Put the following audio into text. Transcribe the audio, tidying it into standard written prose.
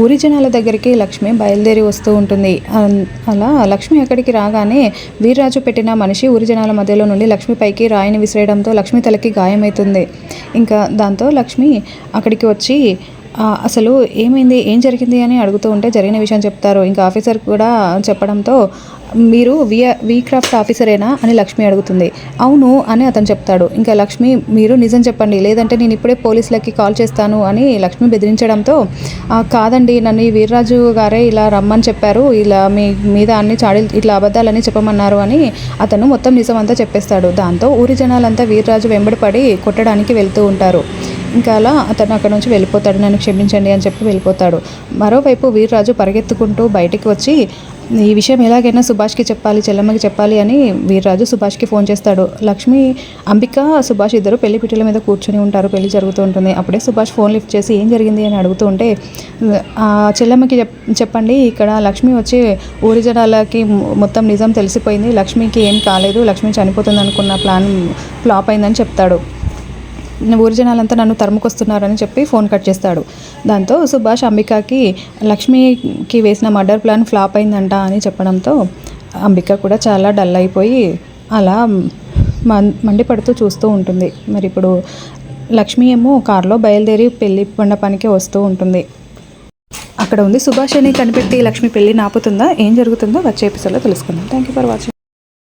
ఊరి జనాల దగ్గరికి లక్ష్మి బయలుదేరి వస్తూ ఉంటుంది. అలా లక్ష్మి అక్కడికి రాగానే వీర్రాజు పెట్టిన మనిషి ఊరి జనాల మధ్యలో నుండి లక్ష్మి పైకి రాయిని విసిరేయడంతో లక్ష్మి తలకి గాయమవుతుంది. ఇంకా దాంతో లక్ష్మి అక్కడికి వచ్చి అసలు ఏమైంది, ఏం జరిగింది అని అడుగుతూ ఉంటే జరిగిన విషయం చెప్తారు. ఇంకా ఆఫీసర్ కూడా చెప్పడంతో మీరు వీక్రాఫ్ట్ ఆఫీసరేనా అని లక్ష్మి అడుగుతుంది. అవును అని అతను చెప్తాడు. ఇంకా లక్ష్మి మీరు నిజం చెప్పండి, లేదంటే నేను ఇప్పుడే పోలీసులకి కాల్ చేస్తాను అని లక్ష్మి బెదిరించడంతో కాదండి, నన్ను ఈ వీర్రాజు గారే ఇలా రమ్మని చెప్పారు, ఇలా మీ మీద అన్ని చాడీలు ఇట్లా అబద్ధాలని చెప్పమన్నారు అని అతను మొత్తం నిజం అంతా చెప్పేస్తాడు. దాంతో ఊరి జనాలంతా వీర్రాజు వెంబడిపడి కొట్టడానికి వెళ్తూ ఉంటారు. ఇంకా అలా అతను అక్కడ నుంచి వెళ్ళిపోతాడు. నన్ను క్షమించండి అని చెప్పి వెళ్ళిపోతాడు. మరోవైపు వీర్రాజు పరిగెత్తుకుంటూ బయటికి వచ్చి ఈ విషయం ఎలాగైనా సుభాష్కి చెప్పాలి, చెల్లమ్మకి చెప్పాలి అని వీర్రాజు సుభాష్కి ఫోన్ చేస్తాడు. లక్ష్మి, అంబిక, సుభాష్ ఇద్దరు పెళ్లి పీటల మీద కూర్చొని ఉంటారు. పెళ్లి జరుగుతూ ఉంటుంది. అప్పుడే సుభాష్ ఫోన్ లిఫ్ట్ చేసి ఏం జరిగింది అని అడుగుతూ ఉంటే చెల్లమ్మకి చెప్పండి, ఇక్కడ లక్ష్మి వచ్చి ఊరి జనాలకి మొత్తం నిజం తెలిసిపోయింది, లక్ష్మికి ఏం కాలేదు, లక్ష్మి చనిపోతుంది అనుకున్న ప్లాన్ ఫ్లాప్ అయిందని చెప్తాడు. ఊరి జనాలంతా నన్ను తరుముకొస్తున్నారని చెప్పి ఫోన్ కట్ చేస్తాడు. దాంతో సుభాష్ అంబికకి లక్ష్మికి వేసిన మర్డర్ ప్లాన్ ఫ్లాప్ అయిందంట అని చెప్పడంతో అంబిక కూడా చాలా డల్ అయిపోయి అలా మండిపడుతూ చూస్తూ ఉంటుంది. మరి ఇప్పుడు లక్ష్మి ఏమో కారులో బయలుదేరి పెళ్లి మండపానికి వస్తూ ఉంటుంది. అక్కడ ఉంది సుభాష్ అని కనిపెట్టి లక్ష్మి పెళ్ళి నాపుతుందా, ఏం జరుగుతుందో వచ్చే ఎపిసోడ్లో తెలుసుకుందాం. Thank you for watching.